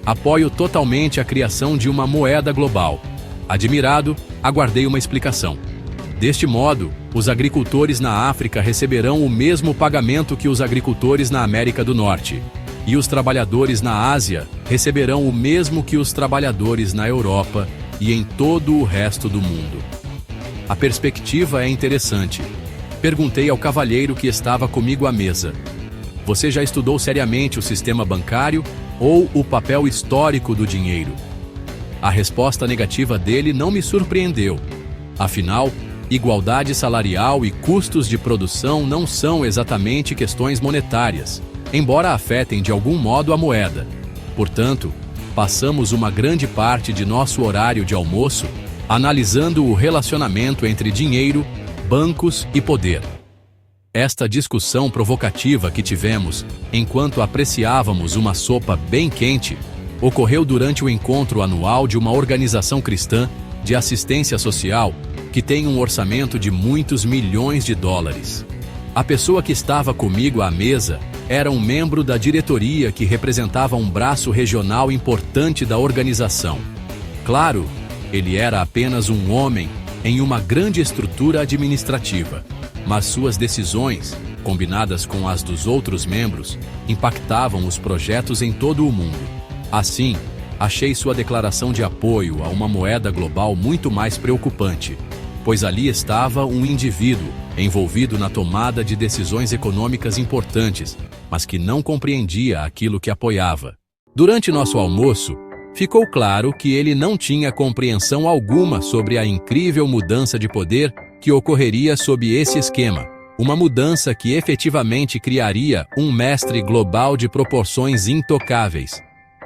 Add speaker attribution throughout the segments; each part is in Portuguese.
Speaker 1: Apoio totalmente a criação de uma moeda global. Admirado, aguardei uma explicação. Deste modo, os agricultores na África receberão o mesmo pagamento que os agricultores na América do Norte. E os trabalhadores na Ásia receberão o mesmo que os trabalhadores na Europa e em todo o resto do mundo. A perspectiva é interessante. Perguntei ao cavalheiro que estava comigo à mesa: você já estudou seriamente o sistema bancário ou o papel histórico do dinheiro? A resposta negativa dele não me surpreendeu. Afinal, igualdade salarial e custos de produção não são exatamente questões monetárias, embora afetem de algum modo a moeda. Portanto, passamos uma grande parte de nosso horário de almoço analisando o relacionamento entre dinheiro, bancos e poder. Esta discussão provocativa que tivemos, enquanto apreciávamos uma sopa bem quente, ocorreu durante o encontro anual de uma organização cristã de assistência social que tem um orçamento de muitos milhões de dólares. A pessoa que estava comigo à mesa era um membro da diretoria que representava um braço regional importante da organização. Claro, ele era apenas um homem em uma grande estrutura administrativa, mas suas decisões, combinadas com as dos outros membros, impactavam os projetos em todo o mundo. Assim, achei sua declaração de apoio a uma moeda global muito mais preocupante, pois ali estava um indivíduo envolvido na tomada de decisões econômicas importantes, mas que não compreendia aquilo que apoiava. Durante nosso almoço, ficou claro que ele não tinha compreensão alguma sobre a incrível mudança de poder que ocorreria sob esse esquema, uma mudança que efetivamente criaria um mestre global de proporções intocáveis.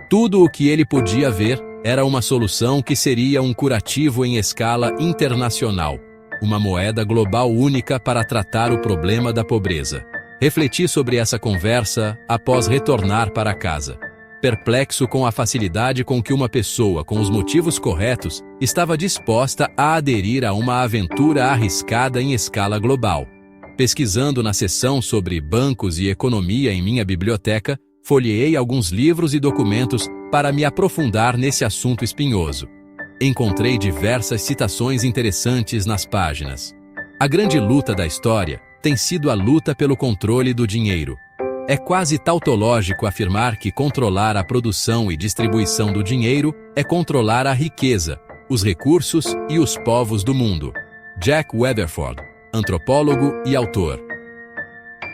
Speaker 1: Tudo o que ele podia ver era uma solução que seria um curativo em escala internacional, uma moeda global única para tratar o problema da pobreza. Refleti sobre essa conversa após retornar para casa, perplexo com a facilidade com que uma pessoa com os motivos corretos estava disposta a aderir a uma aventura arriscada em escala global. Pesquisando na seção sobre bancos e economia em minha biblioteca, folheei alguns livros e documentos para me aprofundar nesse assunto espinhoso. Encontrei diversas citações interessantes nas páginas. A grande luta da história tem sido a luta pelo controle do dinheiro. É quase tautológico afirmar que controlar a produção e distribuição do dinheiro é controlar a riqueza, os recursos e os povos do mundo. Jack Weatherford, antropólogo e autor.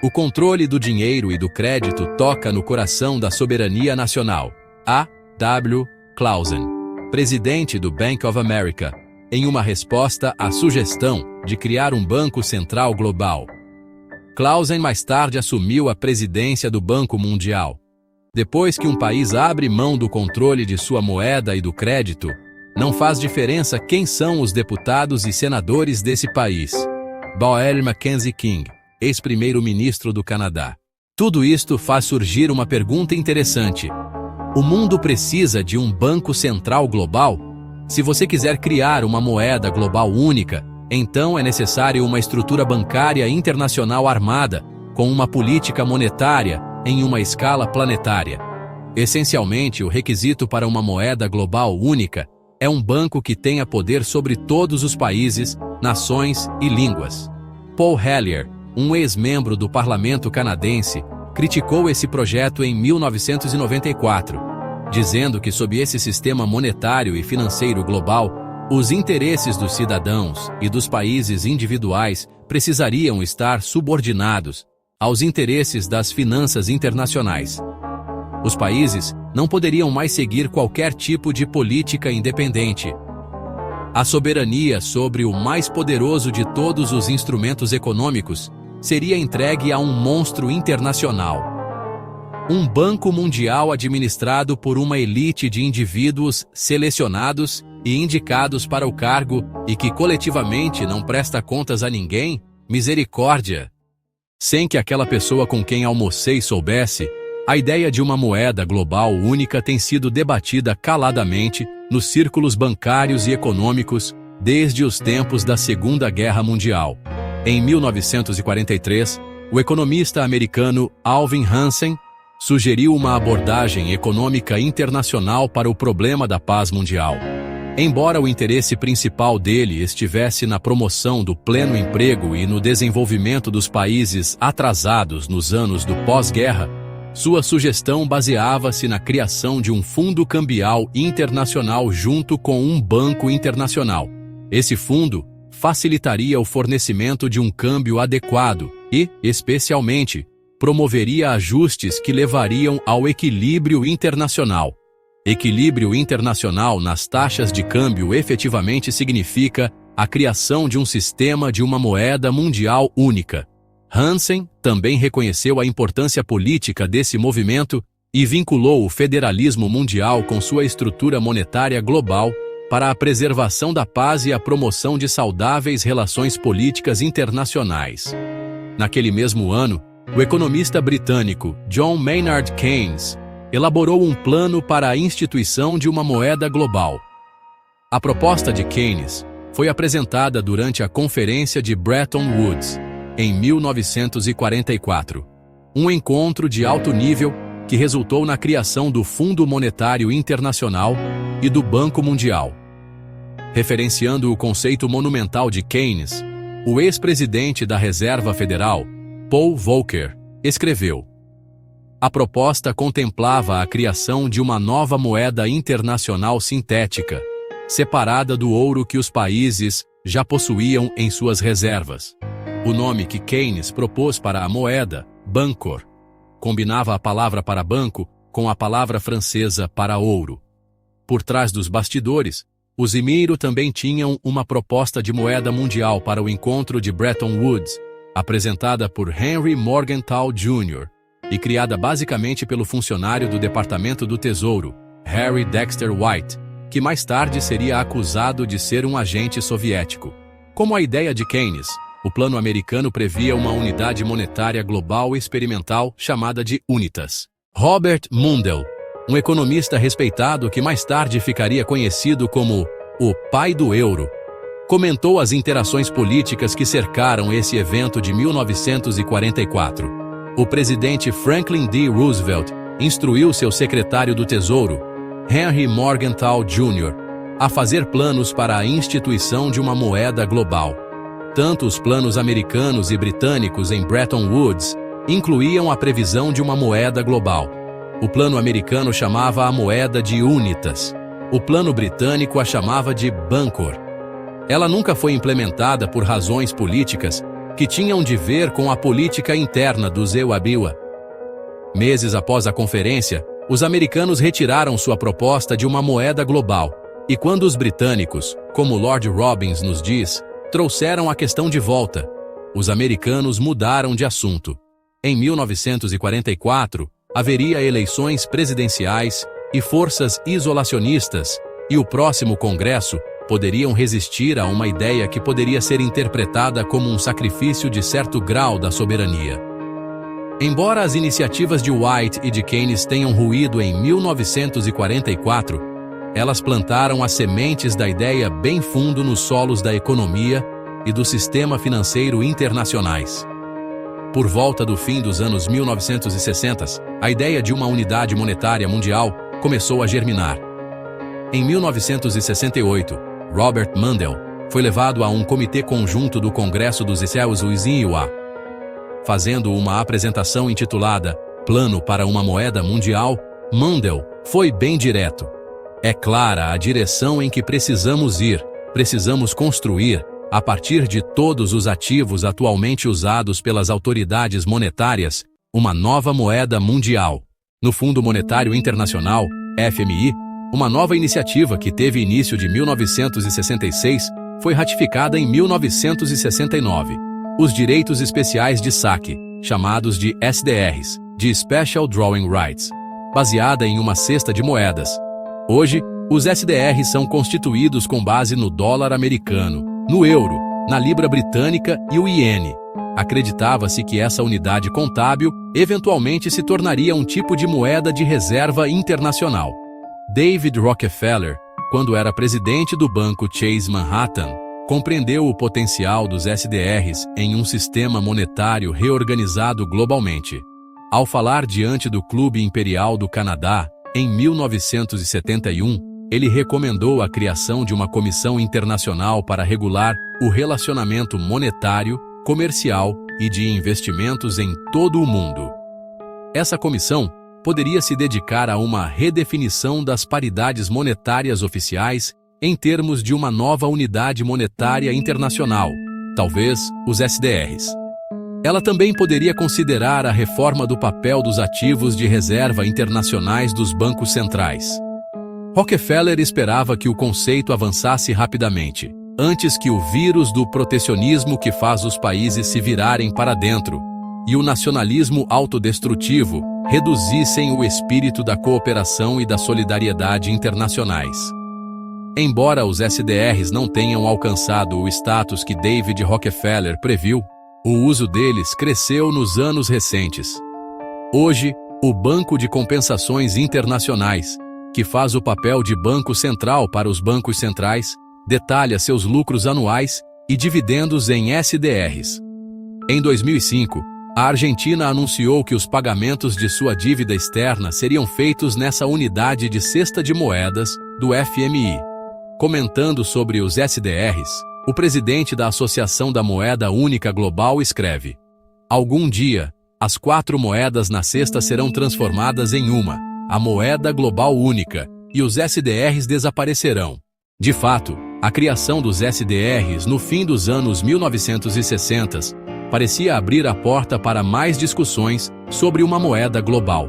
Speaker 1: O controle do dinheiro e do crédito toca no coração da soberania nacional. A. W. Clausen, presidente do Bank of America, em uma resposta à sugestão de criar um banco central global. Clausen mais tarde assumiu a presidência do Banco Mundial. Depois que um país abre mão do controle de sua moeda e do crédito, não faz diferença quem são os deputados e senadores desse país. Boel Mackenzie King, ex-primeiro-ministro do Canadá. Tudo isto faz surgir uma pergunta interessante. O mundo precisa de um banco central global? Se você quiser criar uma moeda global única, então é necessário uma estrutura bancária internacional armada, com uma política monetária em uma escala planetária. Essencialmente, o requisito para uma moeda global única é um banco que tenha poder sobre todos os países, nações e línguas. Paul Hellyer, um ex-membro do parlamento canadense, criticou esse projeto em 1994, dizendo que sob esse sistema monetário e financeiro global, os interesses dos cidadãos e dos países individuais precisariam estar subordinados aos interesses das finanças internacionais. Os países não poderiam mais seguir qualquer tipo de política independente. A soberania sobre o mais poderoso de todos os instrumentos econômicos seria entregue a um monstro internacional. Um banco mundial administrado por uma elite de indivíduos selecionados e indicados para o cargo e que coletivamente não presta contas a ninguém? Misericórdia! Sem que aquela pessoa com quem almocei soubesse, a ideia de uma moeda global única tem sido debatida caladamente nos círculos bancários e econômicos desde os tempos da Segunda Guerra Mundial. Em 1943, o economista americano Alvin Hansen sugeriu uma abordagem econômica internacional para o problema da paz mundial. Embora o interesse principal dele estivesse na promoção do pleno emprego e no desenvolvimento dos países atrasados nos anos do pós-guerra, sua sugestão baseava-se na criação de um fundo cambial internacional junto com um banco internacional. Esse fundo facilitaria o fornecimento de um câmbio adequado e, especialmente, promoveria ajustes que levariam ao equilíbrio internacional. Equilíbrio internacional nas taxas de câmbio efetivamente significa a criação de um sistema de uma moeda mundial única. Hansen também reconheceu a importância política desse movimento e vinculou o federalismo mundial com sua estrutura monetária global para a preservação da paz e a promoção de saudáveis relações políticas internacionais. Naquele mesmo ano, o economista britânico John Maynard Keynes elaborou um plano para a instituição de uma moeda global. A proposta de Keynes foi apresentada durante a Conferência de Bretton Woods, em 1944, um encontro de alto nível que resultou na criação do Fundo Monetário Internacional e do Banco Mundial. Referenciando o conceito monumental de Keynes, o ex-presidente da Reserva Federal, Paul Volcker, escreveu: a proposta contemplava a criação de uma nova moeda internacional sintética, separada do ouro que os países já possuíam em suas reservas. O nome que Keynes propôs para a moeda, Bancor, combinava a palavra para banco com a palavra francesa para ouro. Por trás dos bastidores, os Emiro também tinham uma proposta de moeda mundial para o encontro de Bretton Woods, apresentada por Henry Morgenthau Jr., e criada basicamente pelo funcionário do Departamento do Tesouro, Harry Dexter White, que mais tarde seria acusado de ser um agente soviético. Como a ideia de Keynes, o plano americano previa uma unidade monetária global experimental chamada de Unitas. Robert Mundell, um economista respeitado que mais tarde ficaria conhecido como o pai do euro, comentou as interações políticas que cercaram esse evento de 1944. O presidente Franklin D. Roosevelt instruiu seu secretário do Tesouro, Henry Morgenthau Jr., a fazer planos para a instituição de uma moeda global. Tanto os planos americanos e britânicos em Bretton Woods incluíam a previsão de uma moeda global. O plano americano chamava a moeda de Unitas. O plano britânico a chamava de Bancor. Ela nunca foi implementada por razões políticas que tinham de ver com a política interna dos EUABIWA. Meses após a conferência, os americanos retiraram sua proposta de uma moeda global, e quando os britânicos, como Lord Robbins nos diz, trouxeram a questão de volta, os americanos mudaram de assunto. Em 1944, haveria eleições presidenciais e forças isolacionistas, e o próximo Congresso poderiam resistir a uma ideia que poderia ser interpretada como um sacrifício de certo grau da soberania. Embora as iniciativas de White e de Keynes tenham ruído em 1944, elas plantaram as sementes da ideia bem fundo nos solos da economia e do sistema financeiro internacionais. Por volta do fim dos anos 1960, a ideia de uma unidade monetária mundial começou a germinar. Em 1968, Robert Mundell foi levado a um comitê conjunto do Congresso dos Estados-Unidos, fazendo uma apresentação intitulada Plano para uma Moeda Mundial. Mundell foi bem direto. É clara a direção em que precisamos ir, precisamos construir, a partir de todos os ativos atualmente usados pelas autoridades monetárias, uma nova moeda mundial. No Fundo Monetário Internacional, FMI, uma nova iniciativa que teve início de 1966 foi ratificada em 1969. Os direitos especiais de saque, chamados de SDRs, de Special Drawing Rights, baseada em uma cesta de moedas. Hoje, os SDRs são constituídos com base no dólar americano, no euro, na libra britânica e o iene. Acreditava-se que essa unidade contábil eventualmente se tornaria um tipo de moeda de reserva internacional. David Rockefeller, quando era presidente do banco Chase Manhattan, compreendeu o potencial dos SDRs em um sistema monetário reorganizado globalmente. Ao falar diante do Clube Imperial do Canadá, em 1971, ele recomendou a criação de uma comissão internacional para regular o relacionamento monetário, comercial e de investimentos em todo o mundo. Essa comissão poderia se dedicar a uma redefinição das paridades monetárias oficiais em termos de uma nova unidade monetária internacional, talvez os SDRs. Ela também poderia considerar a reforma do papel dos ativos de reserva internacionais dos bancos centrais. Rockefeller esperava que o conceito avançasse rapidamente, antes que o vírus do protecionismo que faz os países se virarem para dentro e o nacionalismo autodestrutivo reduzissem o espírito da cooperação e da solidariedade internacionais. Embora os SDRs não tenham alcançado o status que David Rockefeller previu, o uso deles cresceu nos anos recentes. Hoje, o Banco de Compensações Internacionais, que faz o papel de banco central para os bancos centrais, detalha seus lucros anuais e dividendos em SDRs. Em 2005, a Argentina anunciou que os pagamentos de sua dívida externa seriam feitos nessa unidade de cesta de moedas do FMI. Comentando sobre os SDRs, o presidente da Associação da Moeda Única Global escreve: "Algum dia, as 4 moedas na cesta serão transformadas em uma, a moeda global única, e os SDRs desaparecerão." De fato, a criação dos SDRs no fim dos anos 1960 parecia abrir a porta para mais discussões sobre uma moeda global.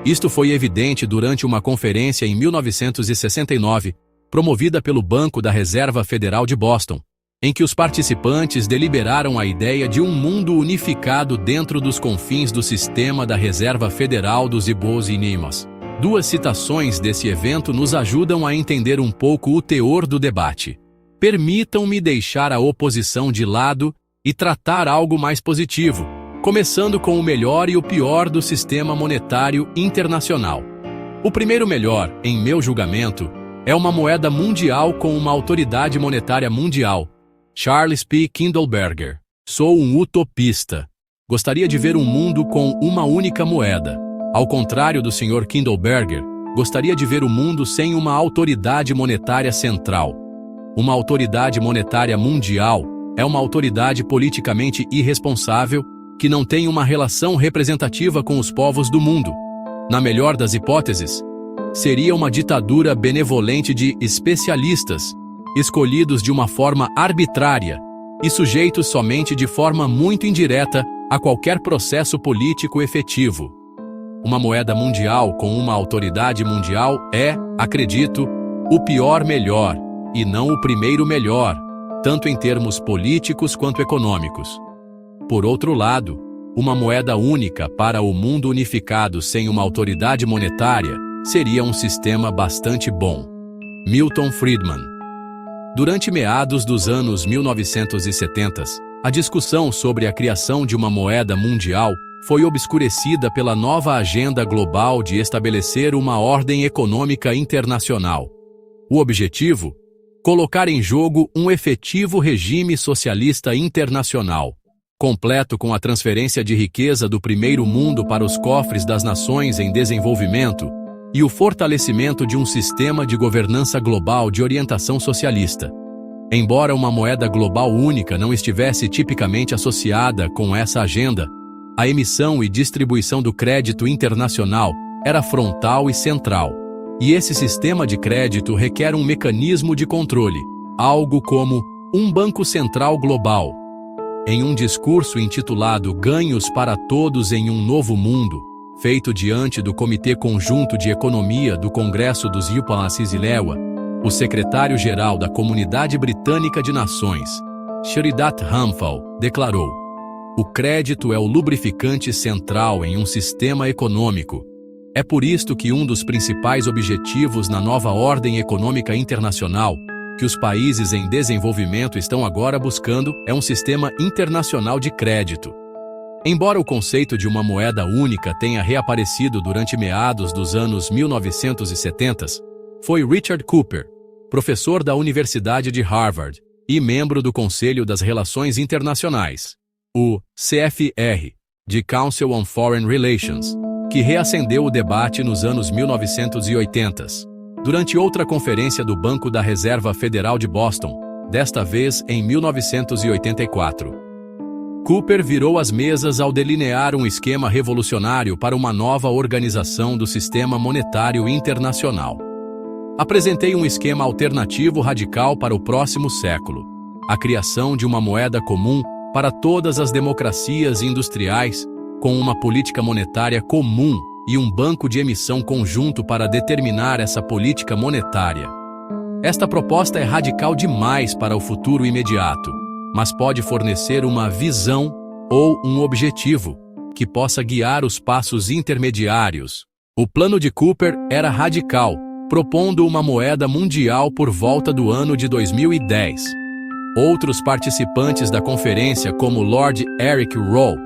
Speaker 1: Isto foi evidente durante uma conferência em 1969, promovida pelo Banco da Reserva Federal de Boston, em que os participantes deliberaram a ideia de um mundo unificado dentro dos confins do sistema da Reserva Federal dos Estados Unidos. 2 citações desse evento nos ajudam a entender um pouco o teor do debate. Permitam-me deixar a oposição de lado e tratar algo mais positivo, começando com o melhor e o pior do sistema monetário internacional. O primeiro melhor, em meu julgamento, é uma moeda mundial com uma autoridade monetária mundial. Charles P. Kindleberger. Sou um utopista. Gostaria de ver um mundo com uma única moeda. Ao contrário do Sr. Kindleberger, gostaria de ver o mundo sem uma autoridade monetária central. Uma autoridade monetária mundial é uma autoridade politicamente irresponsável que não tem uma relação representativa com os povos do mundo. Na melhor das hipóteses, seria uma ditadura benevolente de especialistas, escolhidos de uma forma arbitrária e sujeitos somente de forma muito indireta a qualquer processo político efetivo. Uma moeda mundial com uma autoridade mundial é, acredito, o pior melhor, e não o primeiro melhor, tanto em termos políticos quanto econômicos. Por outro lado, uma moeda única para o mundo unificado sem uma autoridade monetária seria um sistema bastante bom. Milton Friedman. Durante meados dos anos 1970, a discussão sobre a criação de uma moeda mundial foi obscurecida pela nova agenda global de estabelecer uma ordem econômica internacional. O objetivo? Colocar em jogo um efetivo regime socialista internacional, completo com a transferência de riqueza do primeiro mundo para os cofres das nações em desenvolvimento e o fortalecimento de um sistema de governança global de orientação socialista. Embora uma moeda global única não estivesse tipicamente associada com essa agenda, a emissão e distribuição do crédito internacional era frontal e central. E esse sistema de crédito requer um mecanismo de controle, algo como um banco central global. Em um discurso intitulado Ganhos para Todos em um Novo Mundo, feito diante do Comitê Conjunto de Economia do Congresso dos Ilewa, o secretário-geral da Comunidade Britânica de Nações, Sheridat Ramphal, declarou: "O crédito é o lubrificante central em um sistema econômico. É por isto que um dos principais objetivos na nova ordem econômica internacional, que os países em desenvolvimento estão agora buscando, é um sistema internacional de crédito." Embora o conceito de uma moeda única tenha reaparecido durante meados dos anos 1970, foi Richard Cooper, professor da Universidade de Harvard e membro do Conselho das Relações Internacionais, o CFR, de Council on Foreign Relations, que reacendeu o debate nos anos 1980, durante outra conferência do Banco da Reserva Federal de Boston, desta vez em 1984. Cooper virou as mesas ao delinear um esquema revolucionário para uma nova organização do sistema monetário internacional. Apresentei um esquema alternativo radical para o próximo século: a criação de uma moeda comum para todas as democracias industriais, com uma política monetária comum e um banco de emissão conjunto para determinar essa política monetária. Esta proposta é radical demais para o futuro imediato, mas pode fornecer uma visão ou um objetivo que possa guiar os passos intermediários. O plano de Cooper era radical, propondo uma moeda mundial por volta do ano de 2010. Outros participantes da conferência, como Lord Eric Rowe,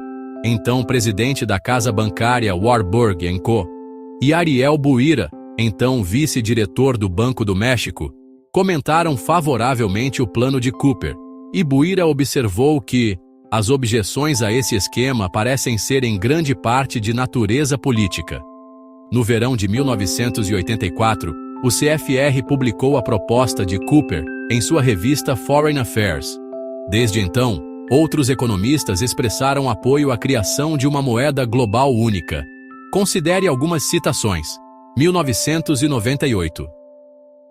Speaker 1: então presidente da casa bancária Warburg & Co., e Ariel Buira, então vice-diretor do Banco do México, comentaram favoravelmente o plano de Cooper, e Buira observou que as objeções a esse esquema parecem ser em grande parte de natureza política. No verão de 1984, o CFR publicou a proposta de Cooper em sua revista Foreign Affairs. Desde então, outros economistas expressaram apoio à criação de uma moeda global única. Considere algumas citações. 1998.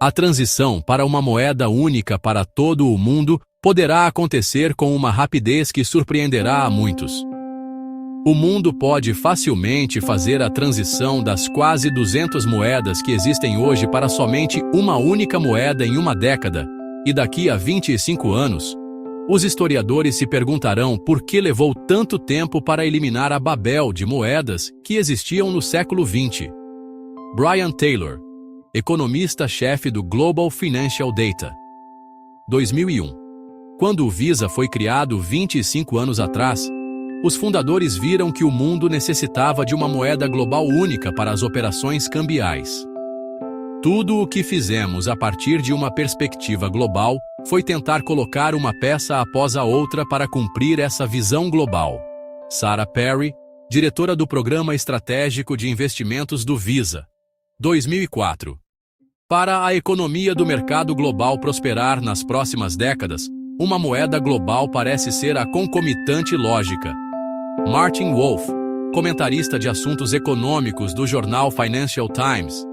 Speaker 1: A transição para uma moeda única para todo o mundo poderá acontecer com uma rapidez que surpreenderá a muitos. O mundo pode facilmente fazer a transição das quase 200 moedas que existem hoje para somente uma única moeda em uma década, e daqui a 25 anos, os historiadores se perguntarão por que levou tanto tempo para eliminar a Babel de moedas que existiam no século XX. Brian Taylor, economista-chefe do Global Financial Data. 2001. Quando o Visa foi criado 25 anos atrás, os fundadores viram que o mundo necessitava de uma moeda global única para as operações cambiais. Tudo o que fizemos a partir de uma perspectiva global foi tentar colocar uma peça após a outra para cumprir essa visão global. Sarah Perry, diretora do Programa Estratégico de Investimentos do Visa. 2004. Para a economia do mercado global prosperar nas próximas décadas, uma moeda global parece ser a concomitante lógica. Martin Wolf, comentarista de assuntos econômicos do jornal Financial Times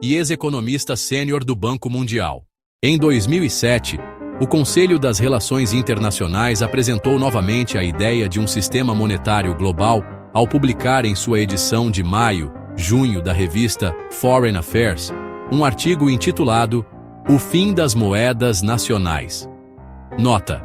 Speaker 1: e ex-economista sênior do Banco Mundial. Em 2007, o Conselho das Relações Internacionais apresentou novamente a ideia de um sistema monetário global ao publicar em sua edição de maio-junho da revista Foreign Affairs um artigo intitulado O Fim das Moedas Nacionais. Nota: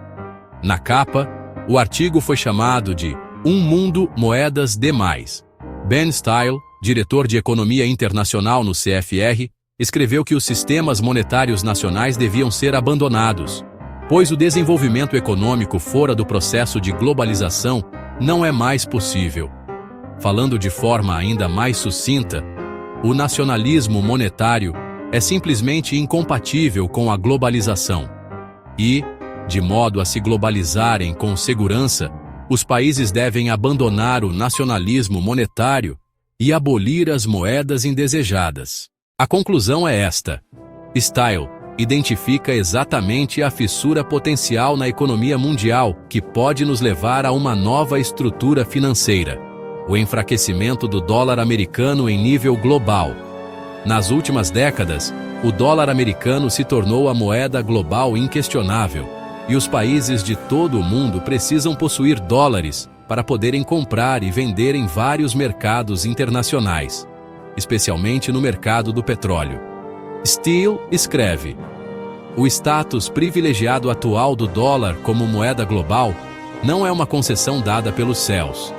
Speaker 1: na capa, o artigo foi chamado de Um Mundo Moedas Demais. Ben Style, diretor de Economia Internacional no CFR, escreveu que os sistemas monetários nacionais deviam ser abandonados, pois o desenvolvimento econômico fora do processo de globalização não é mais possível. Falando de forma ainda mais sucinta, o nacionalismo monetário é simplesmente incompatível com a globalização. E, de modo a se globalizarem com segurança, os países devem abandonar o nacionalismo monetário e abolir as moedas indesejadas. A conclusão é esta. Style identifica exatamente a fissura potencial na economia mundial que pode nos levar a uma nova estrutura financeira: o enfraquecimento do dólar americano em nível global. Nas últimas décadas, o dólar americano se tornou a moeda global inquestionável, e os países de todo o mundo precisam possuir dólares para poderem comprar e vender em vários mercados internacionais, especialmente no mercado do petróleo. Steele escreve: o status privilegiado atual do dólar como moeda global não é uma concessão dada pelos céus.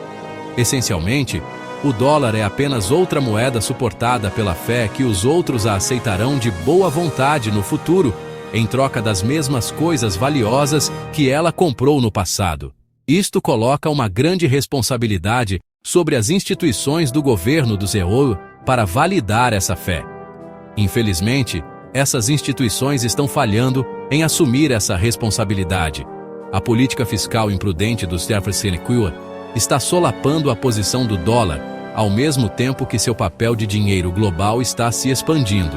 Speaker 1: Essencialmente, o dólar é apenas outra moeda suportada pela fé que os outros a aceitarão de boa vontade no futuro, em troca das mesmas coisas valiosas que ela comprou no passado. Isto coloca uma grande responsabilidade sobre as instituições do governo do ZEU para validar essa fé. Infelizmente, essas instituições estão falhando em assumir essa responsabilidade. A política fiscal imprudente do Jefferson Equia está solapando a posição do dólar, ao mesmo tempo que seu papel de dinheiro global está se expandindo.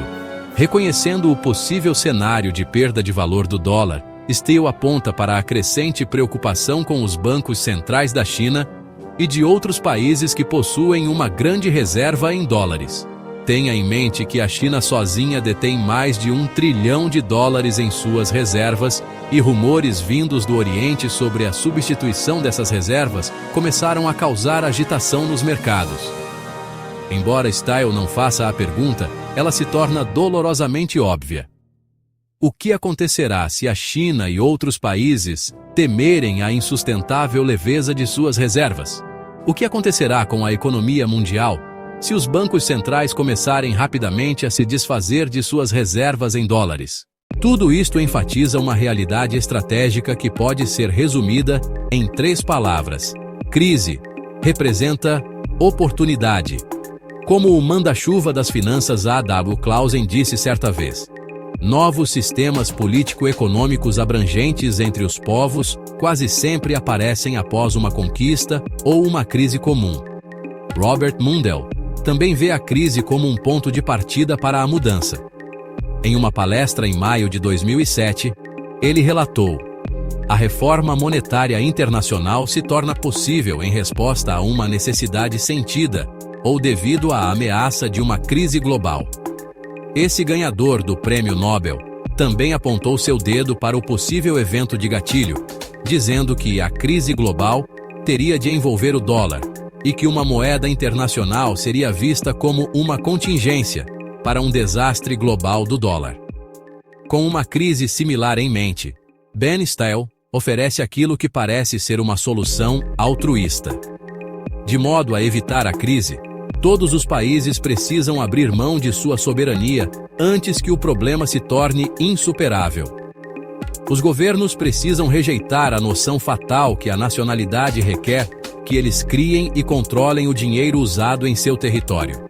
Speaker 1: Reconhecendo o possível cenário de perda de valor do dólar, Steele aponta para a crescente preocupação com os bancos centrais da China e de outros países que possuem uma grande reserva em dólares. Tenha em mente que a China sozinha detém mais de $1 trilhão em suas reservas, e rumores vindos do Oriente sobre a substituição dessas reservas começaram a causar agitação nos mercados. Embora Steele não faça a pergunta, ela se torna dolorosamente óbvia. O que acontecerá se a China e outros países temerem a insustentável leveza de suas reservas? O que acontecerá com a economia mundial se os bancos centrais começarem rapidamente a se desfazer de suas reservas em dólares? Tudo isto enfatiza uma realidade estratégica que pode ser resumida em 3 palavras. Crise representa oportunidade. Como o manda-chuva das finanças A.W. Clausen disse certa vez, novos sistemas político-econômicos abrangentes entre os povos quase sempre aparecem após uma conquista ou uma crise comum. Robert Mundell também vê a crise como um ponto de partida para a mudança. Em uma palestra em maio de 2007, ele relatou: a reforma monetária internacional se torna possível em resposta a uma necessidade sentida ou devido à ameaça de uma crise global. Esse ganhador do Prêmio Nobel também apontou seu dedo para o possível evento de gatilho, dizendo que a crise global teria de envolver o dólar e que uma moeda internacional seria vista como uma contingência para um desastre global do dólar. Com uma crise similar em mente, Ben Steele oferece aquilo que parece ser uma solução altruísta. De modo a evitar a crise, todos os países precisam abrir mão de sua soberania antes que o problema se torne insuperável. Os governos precisam rejeitar a noção fatal que a nacionalidade requer que eles criem e controlem o dinheiro usado em seu território.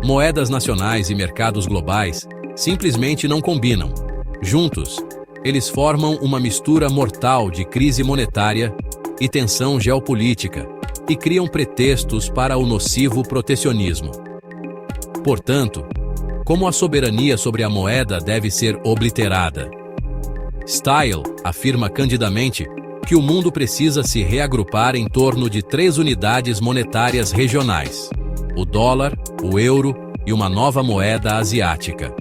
Speaker 1: Moedas nacionais e mercados globais simplesmente não combinam. Juntos, eles formam uma mistura mortal de crise monetária e tensão geopolítica, e criam pretextos para o nocivo protecionismo. Portanto, como a soberania sobre a moeda deve ser obliterada? Steele afirma candidamente que o mundo precisa se reagrupar em torno de 3 unidades monetárias regionais: o dólar, o euro e uma nova moeda asiática.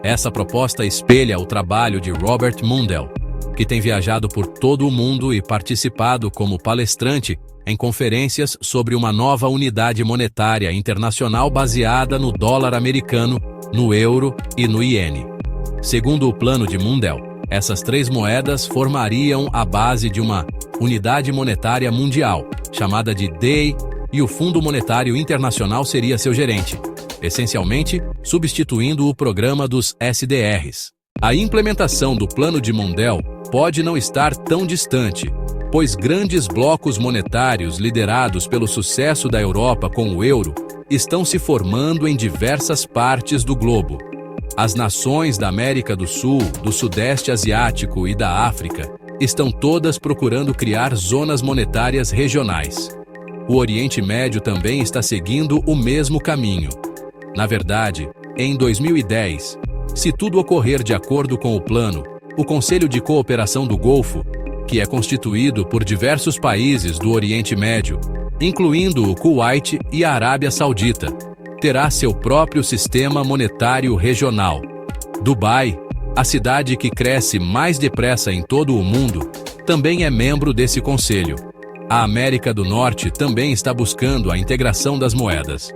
Speaker 1: Essa proposta espelha o trabalho de Robert Mundell, que tem viajado por todo o mundo e participado como palestrante em conferências sobre uma nova unidade monetária internacional baseada no dólar americano, no euro e no iene. Segundo o plano de Mundell, essas 3 moedas formariam a base de uma unidade monetária mundial, chamada de DEI, e o Fundo Monetário Internacional seria seu gerente, essencialmente substituindo o programa dos SDRs. A implementação do plano de Mundell pode não estar tão distante, pois grandes blocos monetários liderados pelo sucesso da Europa com o euro estão se formando em diversas partes do globo. As nações da América do Sul, do Sudeste Asiático e da África estão todas procurando criar zonas monetárias regionais. O Oriente Médio também está seguindo o mesmo caminho. Na verdade, em 2010, se tudo ocorrer de acordo com o plano, o Conselho de Cooperação do Golfo, que é constituído por diversos países do Oriente Médio, incluindo o Kuwait e a Arábia Saudita, terá seu próprio sistema monetário regional. Dubai, a cidade que cresce mais depressa em todo o mundo, também é membro desse conselho. A América do Norte também está buscando a integração das moedas.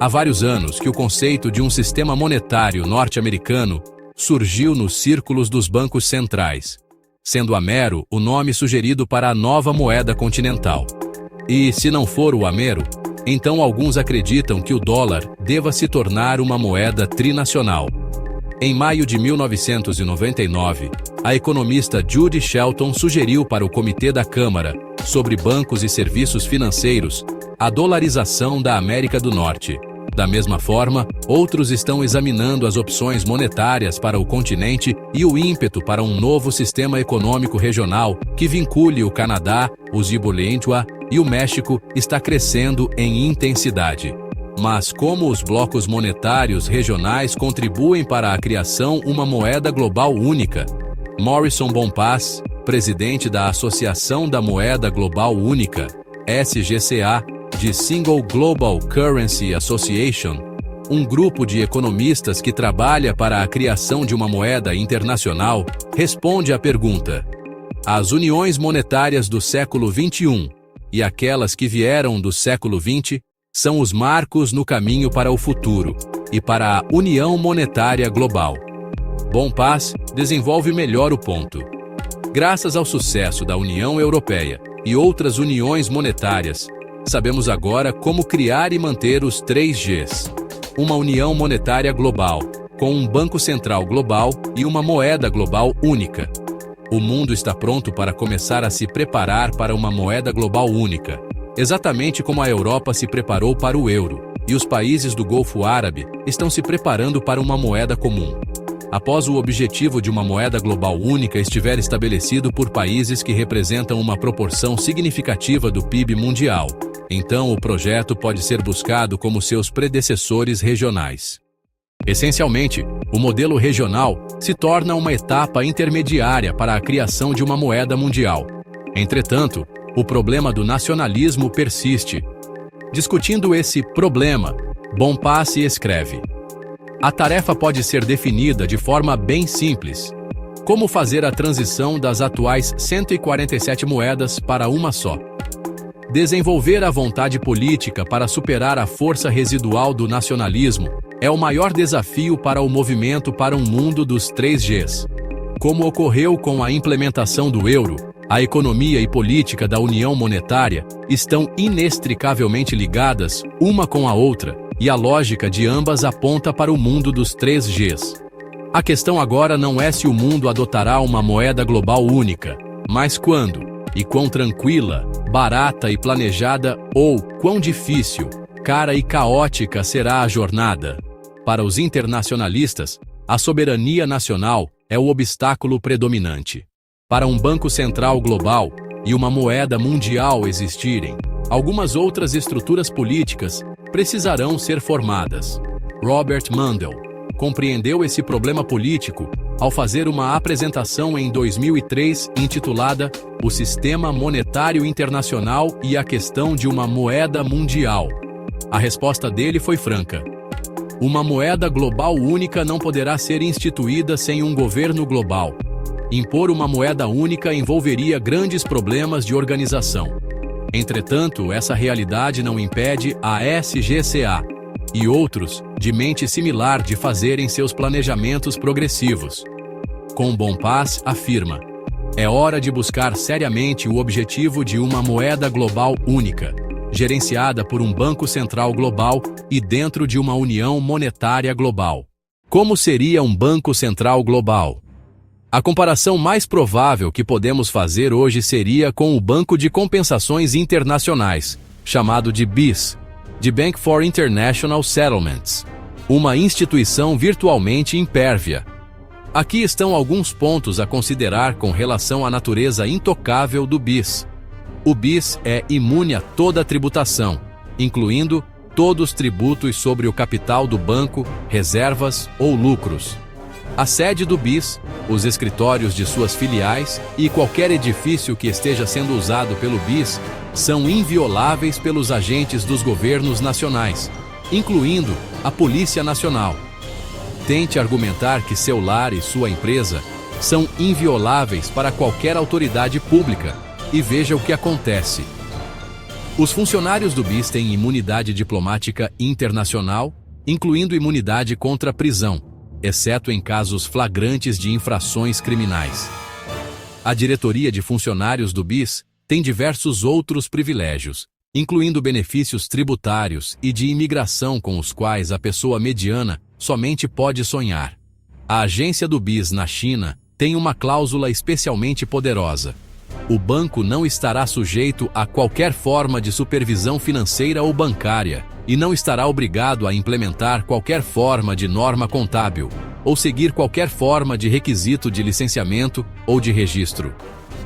Speaker 1: Há vários anos que o conceito de um sistema monetário norte-americano surgiu nos círculos dos bancos centrais, sendo Amero o nome sugerido para a nova moeda continental. E, se não for o Amero, então alguns acreditam que o dólar deva se tornar uma moeda trinacional. Em maio de 1999, a economista Judy Shelton sugeriu para o Comitê da Câmara sobre Bancos e Serviços Financeiros a dolarização da América do Norte. Da mesma forma, outros estão examinando as opções monetárias para o continente e o ímpeto para um novo sistema econômico regional que vincule o Canadá, o Zimbábue e o México está crescendo em intensidade. Mas como os blocos monetários regionais contribuem para a criação de uma moeda global única? Morrison Bonpas, presidente da Associação da Moeda Global Única, SGCA, de Single Global Currency Association, um grupo de economistas que trabalha para a criação de uma moeda internacional, responde à pergunta: as uniões monetárias do século XXI e aquelas que vieram do século XX são os marcos no caminho para o futuro e para a União Monetária Global. Bonpas desenvolve melhor o ponto. Graças ao sucesso da União Europeia e outras uniões monetárias, sabemos agora como criar e manter os 3Gs. Uma União Monetária Global, com um Banco Central Global e uma moeda global única. O mundo está pronto para começar a se preparar para uma moeda global única, exatamente como a Europa se preparou para o euro, e os países do Golfo Árabe estão se preparando para uma moeda comum. Após o objetivo de uma moeda global única estiver estabelecido por países que representam uma proporção significativa do PIB mundial, então o projeto pode ser buscado como seus predecessores regionais. Essencialmente, o modelo regional se torna uma etapa intermediária para a criação de uma moeda mundial. Entretanto, o problema do nacionalismo persiste. Discutindo esse problema, Bonpas escreve: a tarefa pode ser definida de forma bem simples. Como fazer a transição das atuais 147 moedas para uma só? Desenvolver a vontade política para superar a força residual do nacionalismo é o maior desafio para o movimento para um mundo dos 3Gs. Como ocorreu com a implementação do euro, a economia e política da União Monetária estão inextricavelmente ligadas uma com a outra, e a lógica de ambas aponta para o mundo dos 3Gs. A questão agora não é se o mundo adotará uma moeda global única, mas quando, e quão tranquila, barata e planejada, ou quão difícil, cara e caótica será a jornada. Para os internacionalistas, a soberania nacional é o obstáculo predominante. Para um banco central global e uma moeda mundial existirem, algumas outras estruturas políticas precisarão ser formadas. Robert Mundell compreendeu esse problema político ao fazer uma apresentação em 2003 intitulada O Sistema Monetário Internacional e a Questão de uma Moeda Mundial. A resposta dele foi franca: uma moeda global única não poderá ser instituída sem um governo global. Impor uma moeda única envolveria grandes problemas de organização. Entretanto, essa realidade não impede a SGCA e outros, de mente similar, de fazerem seus planejamentos progressivos. Com Bonpas afirma: é hora de buscar seriamente o objetivo de uma moeda global única, gerenciada por um banco central global e dentro de uma união monetária global. Como seria um banco central global? A comparação mais provável que podemos fazer hoje seria com o Banco de Compensações Internacionais, chamado de BIS, de Bank for International Settlements, uma instituição virtualmente impérvia. Aqui estão alguns pontos a considerar com relação à natureza intocável do BIS. O BIS é imune a toda tributação, incluindo todos os tributos sobre o capital do banco, reservas ou lucros. A sede do BIS, os escritórios de suas filiais e qualquer edifício que esteja sendo usado pelo BIS são invioláveis pelos agentes dos governos nacionais, incluindo a Polícia Nacional. Tente argumentar que seu lar e sua empresa são invioláveis para qualquer autoridade pública e veja o que acontece. Os funcionários do BIS têm imunidade diplomática internacional, incluindo imunidade contra prisão, exceto em casos flagrantes de infrações criminais. A diretoria de funcionários do BIS tem diversos outros privilégios, incluindo benefícios tributários e de imigração com os quais a pessoa mediana somente pode sonhar. A agência do BIS na China tem uma cláusula especialmente poderosa. O banco não estará sujeito a qualquer forma de supervisão financeira ou bancária e não estará obrigado a implementar qualquer forma de norma contábil ou seguir qualquer forma de requisito de licenciamento ou de registro.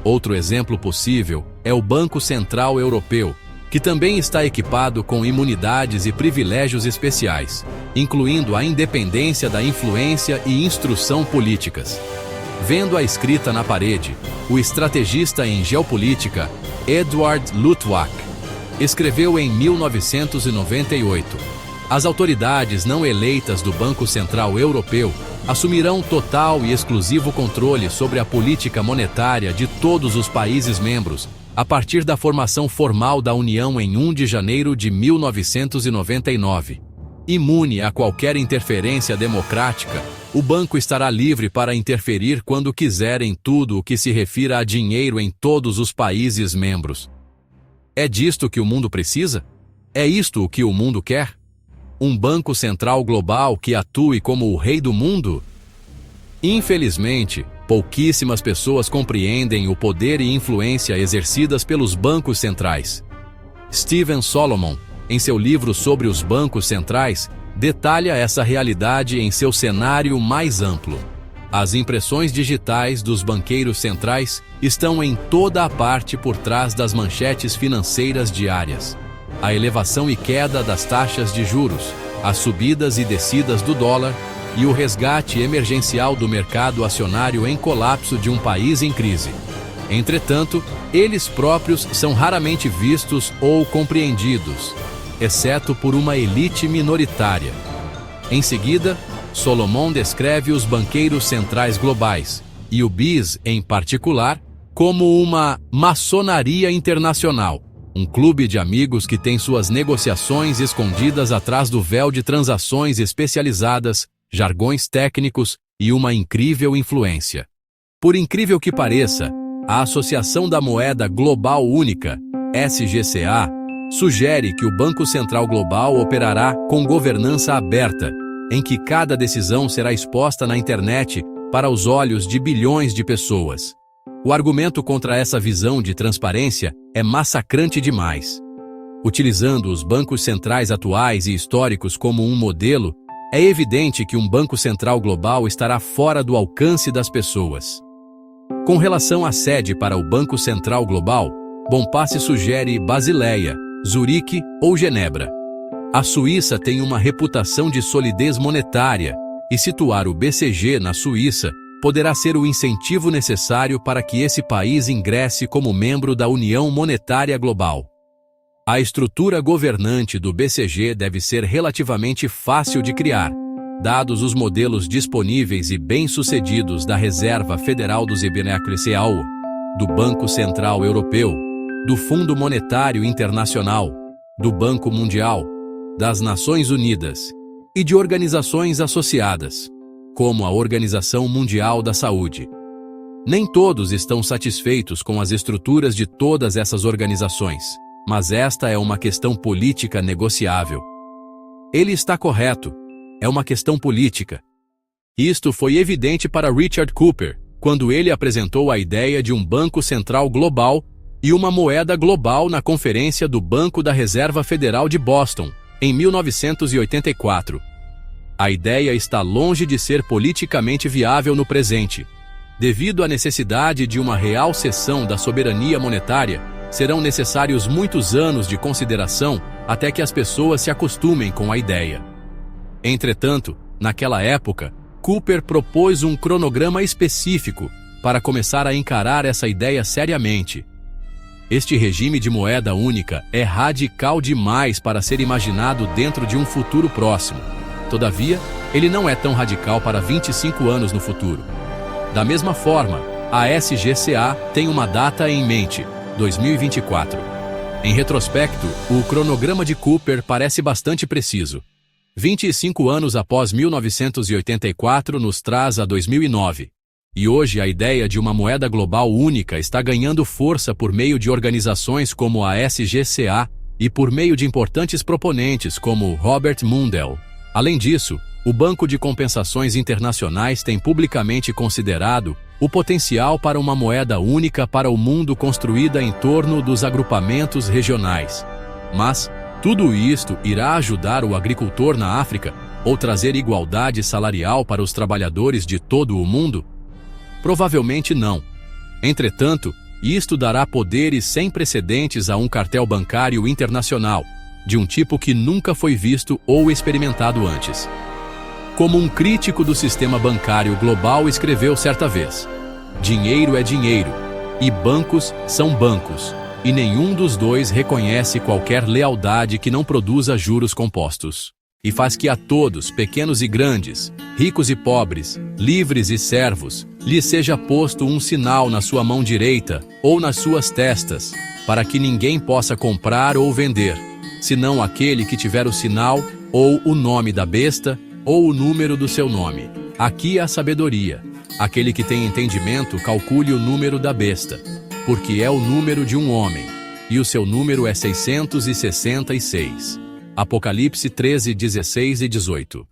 Speaker 1: Outro exemplo possível é o Banco Central Europeu, que também está equipado com imunidades e privilégios especiais, incluindo a independência da influência e instrução políticas. Vendo a escrita na parede, o estrategista em geopolítica Edward Luttwak escreveu em 1998: as autoridades não eleitas do Banco Central Europeu assumirão total e exclusivo controle sobre a política monetária de todos os países membros, a partir da formação formal da União em 1 de janeiro de 1999. Imune a qualquer interferência democrática, o banco estará livre para interferir quando quiser em tudo o que se refira a dinheiro em todos os países membros. É disto que o mundo precisa? É isto o que o mundo quer? Um banco central global que atue como o rei do mundo? Infelizmente, pouquíssimas pessoas compreendem o poder e influência exercidas pelos bancos centrais. Stephen Solomon, em seu livro sobre os bancos centrais, detalha essa realidade em seu cenário mais amplo. As impressões digitais dos banqueiros centrais estão em toda a parte por trás das manchetes financeiras diárias. A elevação e queda das taxas de juros, as subidas e descidas do dólar e o resgate emergencial do mercado acionário em colapso de um país em crise. Entretanto, eles próprios são raramente vistos ou compreendidos, exceto por uma elite minoritária. Em seguida, Solomon descreve os banqueiros centrais globais, e o BIS em particular, como uma maçonaria internacional, um clube de amigos que tem suas negociações escondidas atrás do véu de transações especializadas, jargões técnicos e uma incrível influência. Por incrível que pareça, a Associação da Moeda Global Única, SGCA, sugere que o Banco Central Global operará com governança aberta, em que cada decisão será exposta na internet para os olhos de bilhões de pessoas. O argumento contra essa visão de transparência é massacrante demais. Utilizando os bancos centrais atuais e históricos como um modelo, é evidente que um Banco Central Global estará fora do alcance das pessoas. Com relação à sede para o Banco Central Global, Bompassy sugere Basileia, Zurique ou Genebra. A Suíça tem uma reputação de solidez monetária, e situar o BCG na Suíça poderá ser o incentivo necessário para que esse país ingresse como membro da União Monetária Global. A estrutura governante do BCG deve ser relativamente fácil de criar, dados os modelos disponíveis e bem-sucedidos da Reserva Federal dos IBNCAO, do Banco Central Europeu, do Fundo Monetário Internacional, do Banco Mundial, das Nações Unidas e de organizações associadas, como a Organização Mundial da Saúde. Nem todos estão satisfeitos com as estruturas de todas essas organizações, mas esta é uma questão política negociável. Ele está correto, é uma questão política. Isto foi evidente para Richard Cooper, quando ele apresentou a ideia de um Banco Central Global e uma moeda global na Conferência do Banco da Reserva Federal de Boston, em 1984. A ideia está longe de ser politicamente viável no presente. Devido à necessidade de uma real cessão da soberania monetária, serão necessários muitos anos de consideração até que as pessoas se acostumem com a ideia. Entretanto, naquela época, Cooper propôs um cronograma específico para começar a encarar essa ideia seriamente. Este regime de moeda única é radical demais para ser imaginado dentro de um futuro próximo. Todavia, ele não é tão radical para 25 anos no futuro. Da mesma forma, a SGCA tem uma data em mente, 2024. Em retrospecto, o cronograma de Cooper parece bastante preciso. 25 anos após 1984 nos traz a 2009. E hoje a ideia de uma moeda global única está ganhando força por meio de organizações como a SGCA e por meio de importantes proponentes como Robert Mundell. Além disso, o Banco de Compensações Internacionais tem publicamente considerado o potencial para uma moeda única para o mundo construída em torno dos agrupamentos regionais. Mas tudo isto irá ajudar o agricultor na África ou trazer igualdade salarial para os trabalhadores de todo o mundo? Provavelmente não. Entretanto, isto dará poderes sem precedentes a um cartel bancário internacional, de um tipo que nunca foi visto ou experimentado antes. Como um crítico do sistema bancário global escreveu certa vez: dinheiro é dinheiro, e bancos são bancos, e nenhum dos dois reconhece qualquer lealdade que não produza juros compostos. E faz que a todos, pequenos e grandes, ricos e pobres, livres e servos, lhes seja posto um sinal na sua mão direita ou nas suas testas, para que ninguém possa comprar ou vender, senão aquele que tiver o sinal, ou o nome da besta, ou o número do seu nome. Aqui é a sabedoria. Aquele que tem entendimento, calcule o número da besta, porque é o número de um homem, e o seu número é 666. Apocalipse 13, 16 e 18.